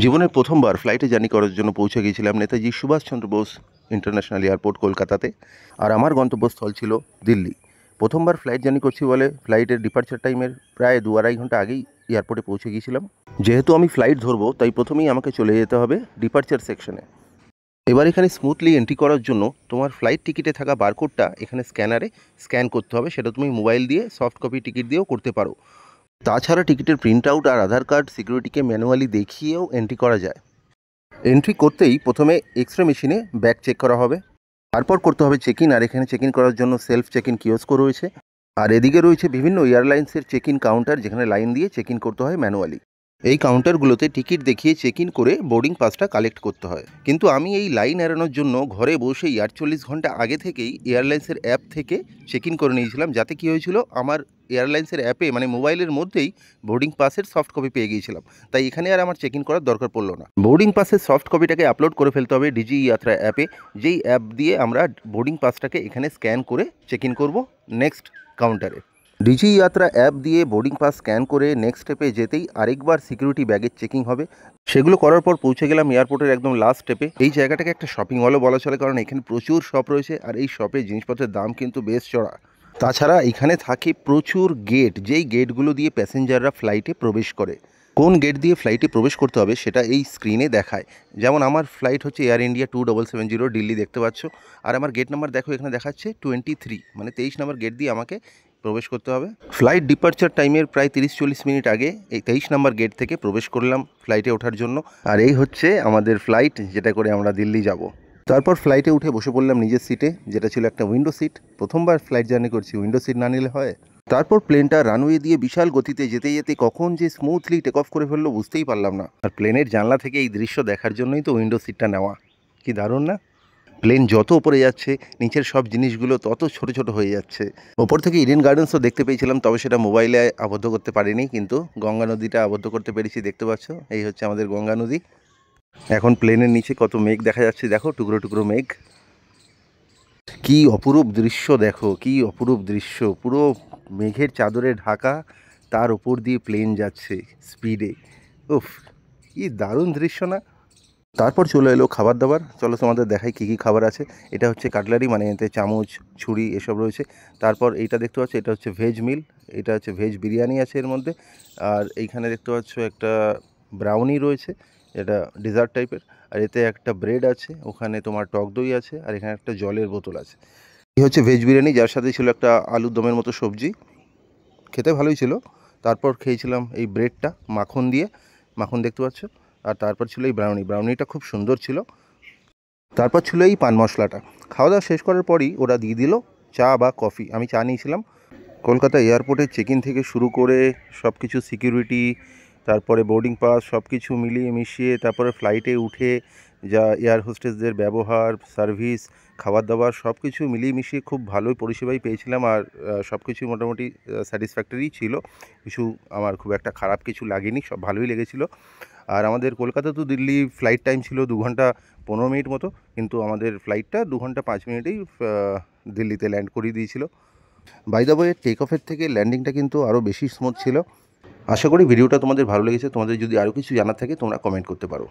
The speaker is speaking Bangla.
জীবনের প্রথমবার ফ্লাইটে জার্নি করার জন্য পৌঁছে গিয়েছিলাম নেতাজি সুভাষচন্দ্র বোস ইন্টারন্যাশনাল এয়ারপোর্ট কলকাতাতে। আর আমার গন্তব্যস্থল ছিল দিল্লি। প্রথমবার ফ্লাইট জার্নি করছি বলে ফ্লাইটের ডিপার্চার টাইমের প্রায় 2-2.5 ঘন্টা আগেই এয়ারপোর্টে পৌঁছে গিয়েছিলাম। যেহেতু আমি ফ্লাইট ধরবো তাই প্রথমেই আমাকে চলে যেতে হবে ডিপার্চার সেকশনে। এবার এখানে স্মুথলি এন্ট্রি করার জন্য তোমার ফ্লাইট টিকিটে থাকা বারকোডটা এখানে স্ক্যানারে স্ক্যান করতে হবে। সেটা তুমি মোবাইল দিয়ে সফট কপি টিকিট দিয়েও করতে পারো। তাছাড়া টিকিটের প্রিন্ট আউট আর আধার কার্ড সিকিউরিটিকে ম্যানুয়ালি দেখিয়েও এন্ট্রি করা যায়। এন্ট্রি করতেই প্রথমে এক্সরে মেশিনে ব্যাগ চেক করা হবে, তারপর করতে হবে চেক ইন। আর এখানে চেক ইন করার জন্য সেলফ চেক ইন কিওস্কো রয়েছে। আর এদিকে রয়েছে বিভিন্ন এয়ারলাইন্সের চেক ইন কাউন্টার, যেখানে লাইন দিয়ে চেক ইন করতে হয় ম্যানুয়ালি। এই কাউন্টারগুলোতে টিকিট দেখিয়ে চেক ইন করে বোর্ডিং পাসটা কালেক্ট করতে হয়। কিন্তু আমি এই লাইন এড়ানোর জন্য ঘরে বসেই 48 ঘন্টা আগে থেকেই এয়ারলাইন্সের অ্যাপ থেকে চেক ইন করে নিয়েছিলাম, যাতে কী হয়েছিল আমার এয়ারলাইন্সের অ্যাপে মানে মোবাইলের মধ্যেই বোর্ডিং পাসের সফট কপি পেয়ে গিয়েছিলাম। তাই এখানে আর আমার চেক ইন করার দরকার পড়লো না। বোর্ডিং পাসের সফট কপিটাকে আপলোড করে ফেলতে হবে ডিজি ইয়াত্রা অ্যাপে, যেই অ্যাপ দিয়ে আমরা বোর্ডিং পাসটাকে এখানে স্ক্যান করে চেক ইন করবো নেক্সট কাউন্টারে। ডিজি ইয়াত্রা অ্যাপ দিয়ে বোর্ডিং পাস স্ক্যান করে নেক্সট স্টেপে যেতেই আরেকবার সিকিউরিটি ব্যাগের চেকিং হবে। সেগুলো করার পর পৌঁছে গেলাম এয়ারপোর্টের একদম লাস্ট স্টেপে। এই জায়গাটাকে একটা শপিং মলও বলা চলে, কারণ এখানে প্রচুর শপ রয়েছে আর এই শপে জিনিসপত্রের দাম কিন্তু বেশ চড়া। তাছাড়া এখানে থাকে প্রচুর গেট, যেই গেটগুলো দিয়ে প্যাসেঞ্জাররা ফ্লাইটে প্রবেশ করে। কোন গেট দিয়ে ফ্লাইটে প্রবেশ করতে হবে সেটা এই স্ক্রিনে দেখায়। যেমন আমার ফ্লাইট হচ্ছে এয়ার ইন্ডিয়া 2770 দিল্লি, দেখতে পাচ্ছ। আর আমার গেট নাম্বার দেখো এখানে দেখাচ্ছে 23, মানে 23 নম্বর গেট দিয়ে আমাকে প্রবেশ করতে হবে। ফ্লাইট ডিপার্চার টাইমের প্রায় 30-40 মিনিট আগে এই 23 নম্বর গেট থেকে প্রবেশ করলাম ফ্লাইটে ওঠার জন্য। আর এই হচ্ছে আমাদের ফ্লাইট, যেটা করে আমরা দিল্লি যাব। তারপর ফ্লাইটে উঠে বসে পড়লাম নিজের সিটে, যেটা ছিল একটা উইন্ডো সিট। প্রথমবার ফ্লাইট জার্নি করছি, উইন্ডো সিট না নিলে হয়? তারপর প্লেনটা রানওয়ে দিয়ে বিশাল গতিতে যেতে যেতে কখন যে স্মুথলি টেক অফ করে ফেললো বুঝতেই পারলাম না। আর প্লেনের জানলা থেকে এই দৃশ্য দেখার জন্যই তো উইন্ডো সিটটা নেওয়া। কি দারুণ না? প্লেন যত ওপরে যাচ্ছে নিচের সব জিনিসগুলো তত ছোট ছোট হয়ে যাচ্ছে। ওপর থেকে ইডেন গার্ডেন্সও দেখতে পেয়েছিলাম, তবে সেটা মোবাইলে আবদ্ধ করতে পারিনি, কিন্তু গঙ্গা নদীটা আবদ্ধ করতে পেরেছি। দেখতে পাচ্ছ, এই হচ্ছে আমাদের গঙ্গা নদী। এখন প্লেনের নিচে কত মেঘ দেখা যাচ্ছে, দেখো টুকরো টুকরো মেঘ। কি অপরূপ দৃশ্য দেখো, কি অপরূপ দৃশ্য! পুরো মেঘের চাদরে ঢাকা, তার ওপর দিয়ে প্লেন যাচ্ছে স্পিডে। উফ, কি দারুণ দৃশ্য না? তারপর চলে এলো খাবার দাবার। চলো তোমাদের দেখাই কী কী খাবার আছে। এটা হচ্ছে কাটলারি, মানে এতে চামচ ছুরি এসব রয়েছে। তারপর এইটা দেখতে পাচ্ছ, এটা হচ্ছে ভেজ মিল, এটা হচ্ছে ভেজ বিরিয়ানি আছে এর মধ্যে। আর এইখানে দেখতে পাচ্ছ একটা ব্রাউনি রয়েছে, এটা ডেজার্ট টাইপের। আর এতে একটা ব্রেড আছে, ওখানে তোমার টক দই আছে, আর এখানে একটা জলের বোতল আছে। এই হচ্ছে ভেজ বিরিয়ানি, যার সাথে ছিল একটা আলুর দমের মতো সবজি, খেতে ভালোই ছিল। তারপর খেয়েছিলাম এই ব্রেডটা মাখন দিয়ে, মাখন দেখতে পাচ্ছ। আর তারপর ছিল এই ব্রাউনিটা খুব সুন্দর ছিল। তারপর ছিল এই পান মশলাটা। খাওয়া দাওয়া শেষ করার পরই ওরা দিয়ে দিল চা বা কফি। আমি চা নিয়েছিলাম। কলকাতা এয়ারপোর্টের চেক ইন থেকে শুরু করে সব কিছু সিকিউরিটি, তারপরে বোর্ডিং পাস, সব কিছু মিলিয়ে মিশিয়ে তারপরে ফ্লাইটে উঠে যা এয়ার হোস্টেসদের ব্যবহার, সার্ভিস, খাবার দাবার সব কিছু মিলিয়ে মিশিয়ে খুব ভালোই পরিষেবাই পেয়েছিলাম। আর সব কিছুই মোটামুটি স্যাটিসফ্যাক্টরি ছিল। কিছু আমার খুব একটা খারাপ কিছু লাগেনি, সব ভালোই লেগেছিলো। আর আমাদের Kolkata to Delhi flight time ছিল 2 ঘন্টা 15 মিনিট মতো, কিন্তু আমাদের ফ্লাইটটা 2 ঘন্টা 5 মিনিটেই দিল্লিতে ল্যান্ড করিয়ে দিয়েছিল। বাই দ্য ওয়ে, টেক অফের থেকে ল্যান্ডিংটা কিন্তু আরও বেশি স্মুথ ছিল। আশা করি ভিডিওটা তোমাদের ভালো লেগেছে। তোমাদের যদি আরও কিছু জানার থাকে তোমরা কমেন্ট করতে পারো।